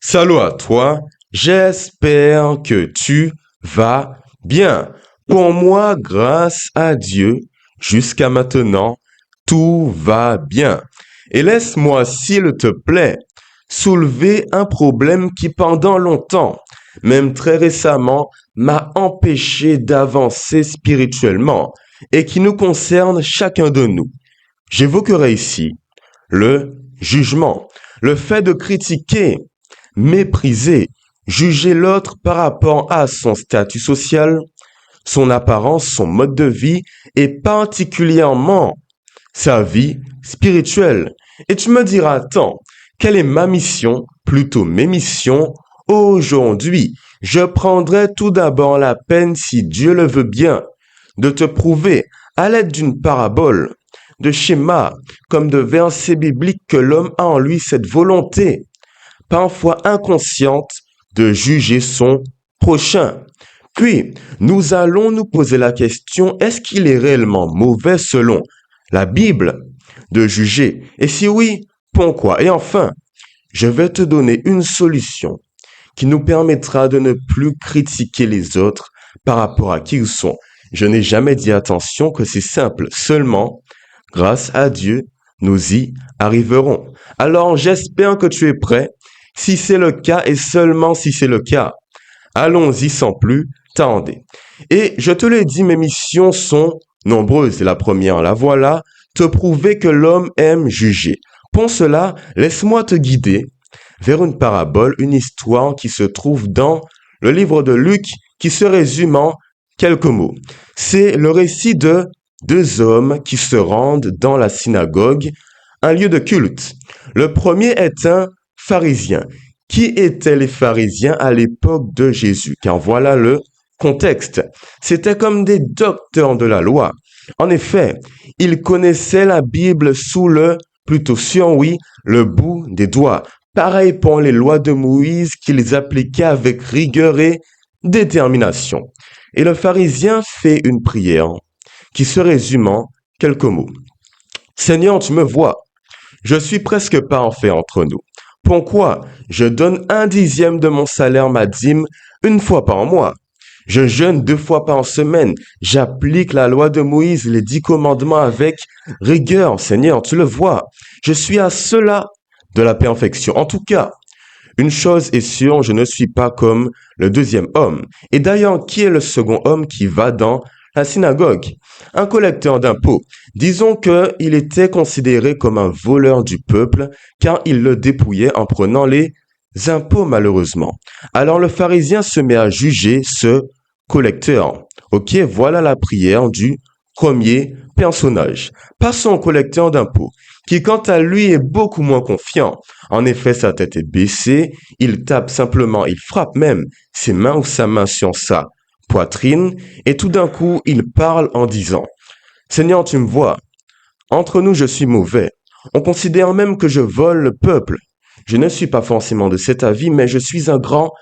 Salut à toi, j'espère que tu vas bien. Pour moi, grâce à Dieu, jusqu'à maintenant, tout va bien. Et laisse-moi, s'il te plaît, soulever un problème qui pendant longtemps, même très récemment, m'a empêché d'avancer spirituellement et qui nous concerne chacun de nous. J'évoquerai ici le jugement, le fait de critiquer, mépriser, juger l'autre par rapport à son statut social, son apparence, son mode de vie et particulièrement sa vie spirituelle. Et tu me diras, attends, quelle est ma mission, plutôt mes missions aujourd'hui? Je prendrai tout d'abord la peine, si Dieu le veut bien, de te prouver à l'aide d'une parabole, de schémas, comme de versets bibliques que l'homme a en lui cette volonté parfois inconsciente, de juger son prochain. Puis, nous allons nous poser la question, est-ce qu'il est réellement mauvais selon la Bible de juger? Et si oui, pourquoi? Et enfin, je vais te donner une solution qui nous permettra de ne plus critiquer les autres par rapport à qui ils sont. Je n'ai jamais dit, attention, que c'est simple. Seulement, grâce à Dieu, nous y arriverons. Alors, j'espère que tu es prêt. Si c'est le cas et seulement si c'est le cas, allons-y sans plus tarder. Et je te l'ai dit, mes missions sont nombreuses. Et la première, la voilà, te prouver que l'homme aime juger. Pour cela, laisse-moi te guider vers une parabole, une histoire qui se trouve dans le livre de Luc, qui se résume en quelques mots. C'est le récit de deux hommes qui se rendent dans la synagogue, un lieu de culte. Le premier est un pharisien. Qui étaient les pharisiens à l'époque de Jésus? Car voilà le contexte. C'était comme des docteurs de la loi. En effet, ils connaissaient la Bible sous le, plutôt sur oui, le bout des doigts. Pareil pour les lois de Moïse qu'ils appliquaient avec rigueur et détermination. Et le pharisien fait une prière qui se résume en quelques mots. Seigneur, tu me vois, je suis presque parfait entre nous. Pourquoi je donne 1/10 de mon salaire, ma dîme, une fois par mois? Je jeûne 2 fois par semaine. J'applique la loi de Moïse, les 10 commandements avec rigueur. Seigneur, tu le vois. Je suis à cela de la perfection. En tout cas, une chose est sûre, je ne suis pas comme le deuxième homme. Et d'ailleurs, qui est le second homme qui va dans la synagogue? Un collecteur d'impôts. Disons qu'il était considéré comme un voleur du peuple, car il le dépouillait en prenant les impôts malheureusement. Alors le pharisien se met à juger ce collecteur. Ok, voilà la prière du premier personnage. Passons au collecteur d'impôts, qui quant à lui est beaucoup moins confiant. En effet, sa tête est baissée, il tape simplement, il frappe même ses mains ou sa main sur sa poitrine, et tout d'un coup, il parle en disant, Seigneur, tu me vois, entre nous, je suis mauvais. On considère même que je vole le peuple. Je ne suis pas forcément de cet avis, mais je suis un grand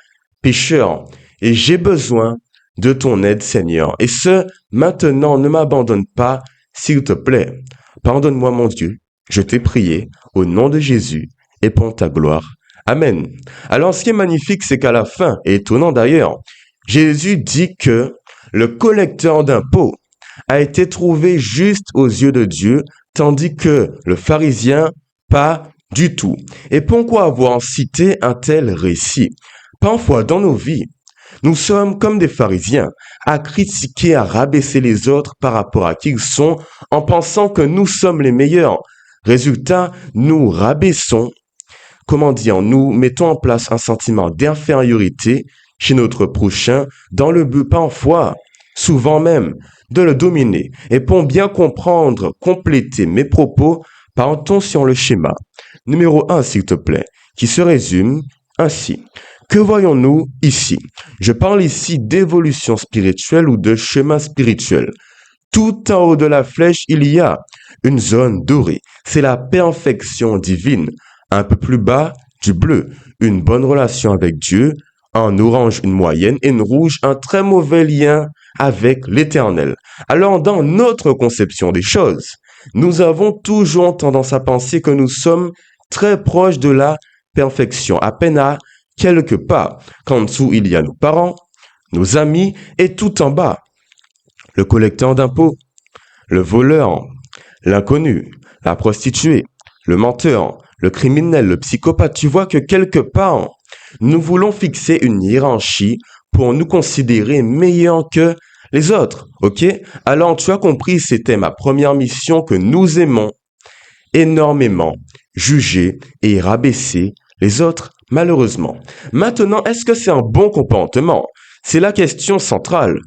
pécheur, et j'ai besoin de ton aide, Seigneur. Et ce, maintenant, ne m'abandonne pas, s'il te plaît. Pardonne-moi, mon Dieu. Je t'ai prié au nom de Jésus et pour ta gloire. Amen. Alors, ce qui est magnifique, c'est qu'à la fin, et étonnant d'ailleurs, Jésus dit que le collecteur d'impôts a été trouvé juste aux yeux de Dieu, tandis que le pharisien, pas du tout. Et pourquoi avoir cité un tel récit? Parfois, dans nos vies, nous sommes comme des pharisiens, à critiquer, à rabaisser les autres par rapport à qui ils sont, en pensant que nous sommes les meilleurs. Résultat, nous rabaissons, comment dire, nous mettons en place un sentiment d'infériorité chez notre prochain dans le but parfois, souvent même, de le dominer. Et pour bien comprendre, compléter mes propos, partons sur le schéma. Numéro 1, s'il te plaît, qui se résume ainsi. Que voyons-nous ici? Je parle ici d'évolution spirituelle ou de chemin spirituel. Tout en haut de la flèche, il y a une zone dorée. C'est la perfection divine. Un peu plus bas, du bleu. Une bonne relation avec Dieu. En orange, une moyenne. Et une rouge, un très mauvais lien avec l'éternel. Alors, dans notre conception des choses, nous avons toujours tendance à penser que nous sommes très proches de la perfection. À peine à quelque part, qu'en dessous il y a nos parents, nos amis, et tout en bas, le collecteur d'impôts, le voleur, l'inconnu, la prostituée, le menteur, le criminel, le psychopathe. Tu vois que quelque part, nous voulons fixer une hiérarchie pour nous considérer meilleurs que les autres, ok? Alors, tu as compris, c'était ma première mission que nous aimons énormément juger et rabaisser les autres, malheureusement. Maintenant, est-ce que c'est un bon comportement? C'est la question centrale.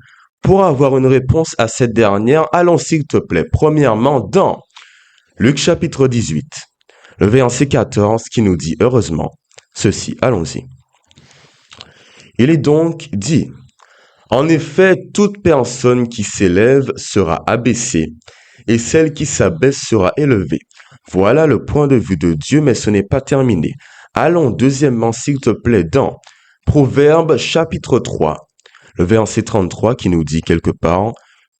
Pour avoir une réponse à cette dernière, allons s'il te plaît, premièrement dans Luc chapitre 18, le verset 14 qui nous dit heureusement ceci. Allons-y. Il est donc dit, en effet, toute personne qui s'élève sera abaissée et celle qui s'abaisse sera élevée. Voilà le point de vue de Dieu, mais ce n'est pas terminé. Allons deuxièmement, s'il te plaît, dans Proverbes chapitre 3, le verset 33 qui nous dit quelque part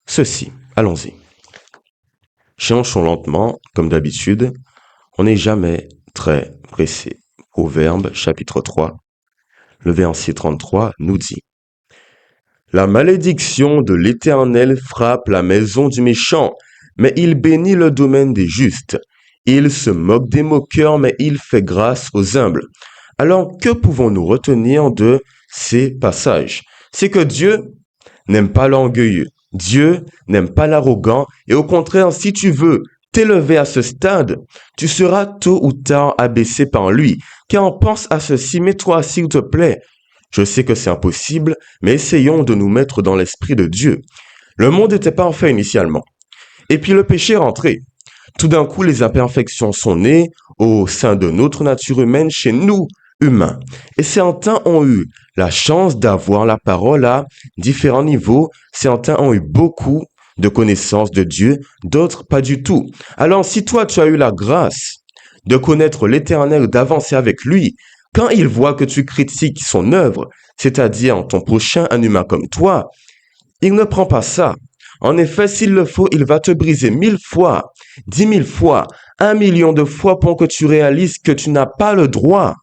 ceci. Allons-y. Changeons lentement, comme d'habitude. On n'est jamais très pressé. Proverbes chapitre 3, le verset 33 nous dit la malédiction de l'Éternel frappe la maison du méchant, mais il bénit le domaine des justes. Il se moque des moqueurs, mais il fait grâce aux humbles. Alors, que pouvons-nous retenir de ces passages? C'est que Dieu n'aime pas l'orgueilleux. Dieu n'aime pas l'arrogant. Et au contraire, si tu veux t'élever à ce stade, tu seras tôt ou tard abaissé par lui. Car pense à ceci, mets-toi s'il te plaît. Je sais que c'est impossible, mais essayons de nous mettre dans l'esprit de Dieu. Le monde était parfait initialement. Et puis le péché est rentré. Tout d'un coup, les imperfections sont nées au sein de notre nature humaine chez nous, humains. Et certains ont eu la chance d'avoir la parole à différents niveaux. Certains ont eu beaucoup de connaissances de Dieu, d'autres pas du tout. Alors si toi, tu as eu la grâce de connaître l'Éternel, d'avancer avec lui, quand il voit que tu critiques son œuvre, c'est-à-dire ton prochain, un humain comme toi, il ne prend pas ça. En effet, s'il le faut, il va te briser 1000 fois, 10 000 fois, 1 million de fois pour que tu réalises que tu n'as pas le droit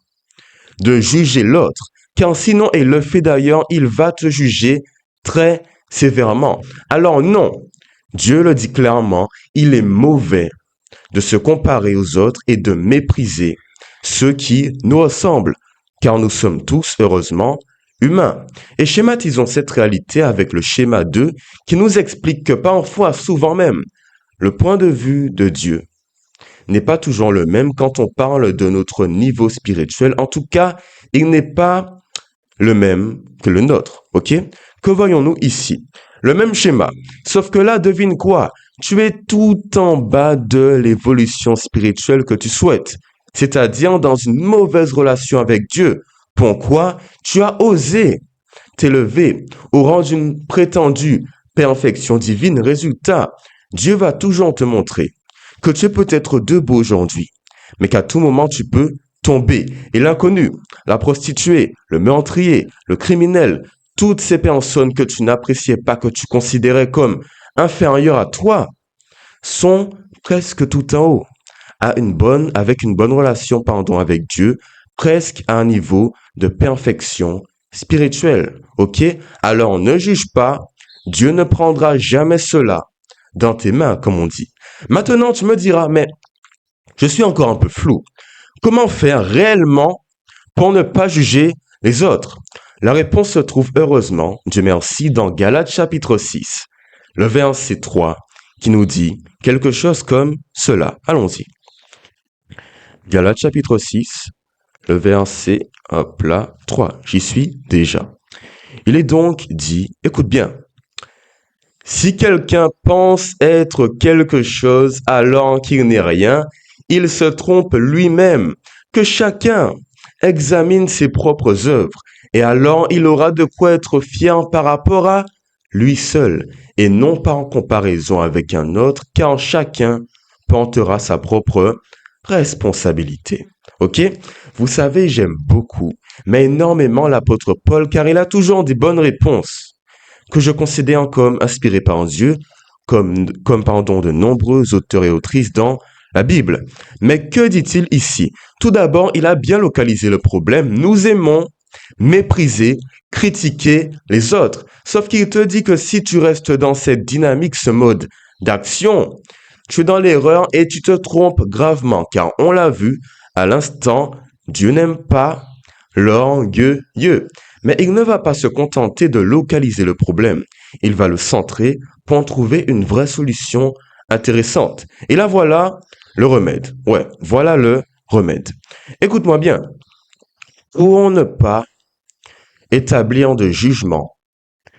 de juger l'autre. Car sinon, et le fait d'ailleurs, il va te juger très sévèrement. Alors non, Dieu le dit clairement, il est mauvais de se comparer aux autres et de mépriser ceux qui nous ressemblent, car nous sommes tous, heureusement, humains. Et schématisons cette réalité avec le schéma 2 qui nous explique que parfois, souvent même, le point de vue de Dieu n'est pas toujours le même quand on parle de notre niveau spirituel. En tout cas, il n'est pas le même que le nôtre, ok? Que voyons-nous ici? Le même schéma. Sauf que là, devine quoi? Tu es tout en bas de l'évolution spirituelle que tu souhaites. C'est-à-dire dans une mauvaise relation avec Dieu. Pourquoi? Tu as osé t'élever au rang d'une prétendue perfection divine. Résultat, Dieu va toujours te montrer que tu es peut-être debout aujourd'hui, mais qu'à tout moment tu peux tomber. Et l'inconnu, la prostituée, le meurtrier, le criminel, toutes ces personnes que tu n'appréciais pas, que tu considérais comme inférieures à toi, sont presque tout en haut, avec une bonne relation, avec Dieu, presque à un niveau de perfection spirituelle. Ok? Alors ne juge pas, Dieu ne prendra jamais cela dans tes mains, comme on dit. Maintenant, tu me diras, mais je suis encore un peu flou. Comment faire réellement pour ne pas juger les autres? La réponse se trouve heureusement, Dieu merci, dans Galates chapitre 6, le verset 3, qui nous dit quelque chose comme cela. Allons-y. Galates chapitre 6, le verset, hop là, 3. J'y suis déjà. Il est donc dit, écoute bien, si quelqu'un pense être quelque chose alors qu'il n'est rien, il se trompe lui-même. Que chacun examine ses propres œuvres, et alors il aura de quoi être fier par rapport à lui seul, et non pas en comparaison avec un autre, car chacun portera sa propre responsabilité. Ok? Vous savez, j'aime beaucoup, mais énormément l'apôtre Paul, car il a toujours des bonnes réponses que je considère comme inspirées par Dieu, comme de nombreux auteurs et autrices dans la Bible. Mais que dit-il ici? Tout d'abord, il a bien localisé le problème. Nous aimons mépriser, critiquer les autres. Sauf qu'il te dit que si tu restes dans cette dynamique, ce mode d'action, tu es dans l'erreur et tu te trompes gravement, car on l'a vu à l'instant, Dieu n'aime pas l'orgueilleux. Mais il ne va pas se contenter de localiser le problème. Il va le centrer pour en trouver une vraie solution intéressante. Et là, voilà le remède. Ouais, voilà le remède. Écoute-moi bien. Pour ne pas établir de jugement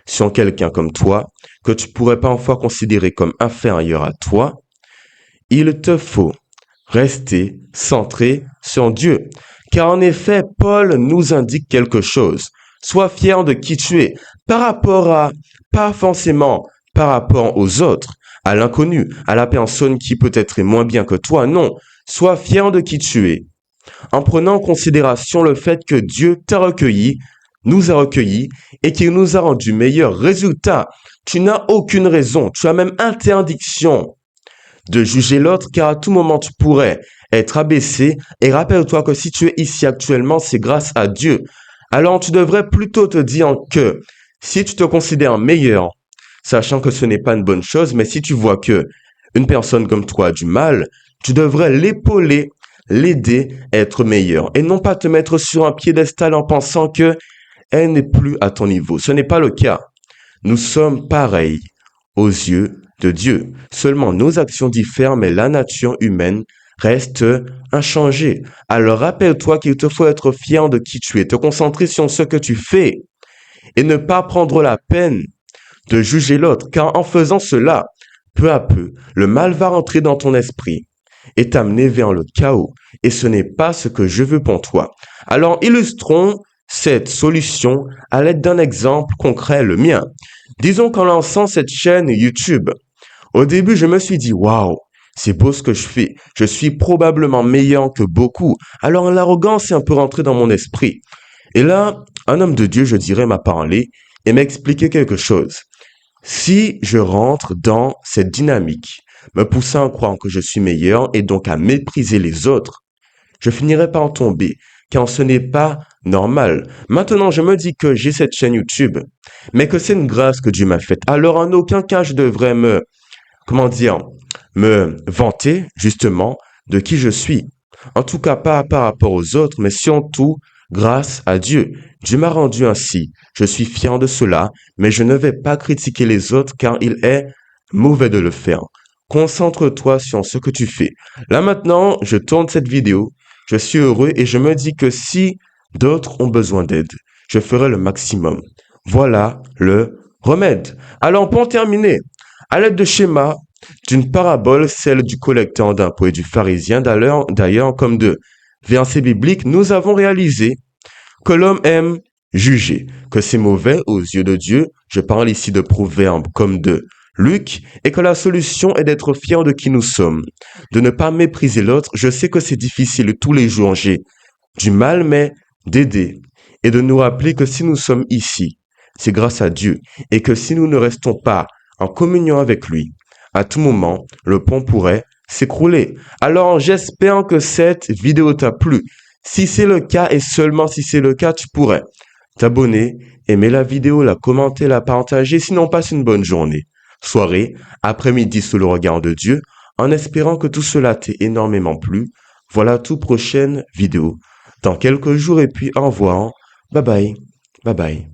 sur quelqu'un comme toi, que tu pourrais parfois considérer comme inférieur à toi, il te faut rester centré sur Dieu. Car en effet, Paul nous indique quelque chose. Sois fier de qui tu es, par rapport à, pas forcément par rapport aux autres, à l'inconnu, à la personne qui peut-être est moins bien que toi, non. Sois fier de qui tu es, en prenant en considération le fait que Dieu t'a recueilli, nous a recueillis et qu'il nous a rendu meilleurs résultats. Tu n'as aucune raison, tu as même interdiction de juger l'autre car à tout moment tu pourrais être abaissé et rappelle-toi que si tu es ici actuellement, c'est grâce à Dieu. Alors tu devrais plutôt te dire que si tu te considères meilleur, sachant que ce n'est pas une bonne chose, mais si tu vois que une personne comme toi a du mal, tu devrais l'épauler, l'aider à être meilleur et non pas te mettre sur un piédestal en pensant que elle n'est plus à ton niveau. Ce n'est pas le cas. Nous sommes pareils aux yeux de Dieu. Seulement nos actions diffèrent, mais la nature humaine reste inchangée. Alors rappelle-toi qu'il te faut être fier de qui tu es, te concentrer sur ce que tu fais et ne pas prendre la peine de juger l'autre, car en faisant cela, peu à peu, le mal va rentrer dans ton esprit et t'amener vers le chaos. Et ce n'est pas ce que je veux pour toi. Alors illustrons cette solution à l'aide d'un exemple concret, le mien. Disons qu'en lançant cette chaîne YouTube, au début, je me suis dit, waouh, c'est beau ce que je fais. Je suis probablement meilleur que beaucoup. Alors l'arrogance est un peu rentrée dans mon esprit. Et là, un homme de Dieu, je dirais, m'a parlé et m'a expliqué quelque chose. Si je rentre dans cette dynamique, me poussant à croire que je suis meilleur et donc à mépriser les autres, je finirai par en tomber, car ce n'est pas normal. Maintenant, je me dis que j'ai cette chaîne YouTube, mais que c'est une grâce que Dieu m'a faite. Alors, en aucun cas, je devrais comment dire, me vanter, justement, de qui je suis. En tout cas, pas par rapport aux autres, mais surtout grâce à Dieu. Dieu m'a rendu ainsi. Je suis fier de cela, mais je ne vais pas critiquer les autres car il est mauvais de le faire. Concentre-toi sur ce que tu fais. Là maintenant, je tourne cette vidéo. Je suis heureux et je me dis que si d'autres ont besoin d'aide, je ferai le maximum. Voilà le remède. Alors pour terminer, à l'aide de schéma d'une parabole, celle du collecteur d'impôts et du pharisien, d'ailleurs comme de versets bibliques, nous avons réalisé que l'homme aime juger, que c'est mauvais aux yeux de Dieu. Je parle ici de Proverbes comme de Luc, et que la solution est d'être fier de qui nous sommes, de ne pas mépriser l'autre. Je sais que c'est difficile tous les jours, j'ai du mal, mais d'aider et de nous rappeler que si nous sommes ici, c'est grâce à Dieu, et que si nous ne restons pas en communion avec lui, à tout moment, le pont pourrait s'écrouler. Alors, j'espère que cette vidéo t'a plu. Si c'est le cas, et seulement si c'est le cas, tu pourrais t'abonner, aimer la vidéo, la commenter, la partager. Sinon, passe une bonne journée, soirée, après-midi sous le regard de Dieu, en espérant que tout cela t'ait énormément plu. Voilà toute prochaine vidéo dans quelques jours et puis au revoir. Bye bye. Bye bye.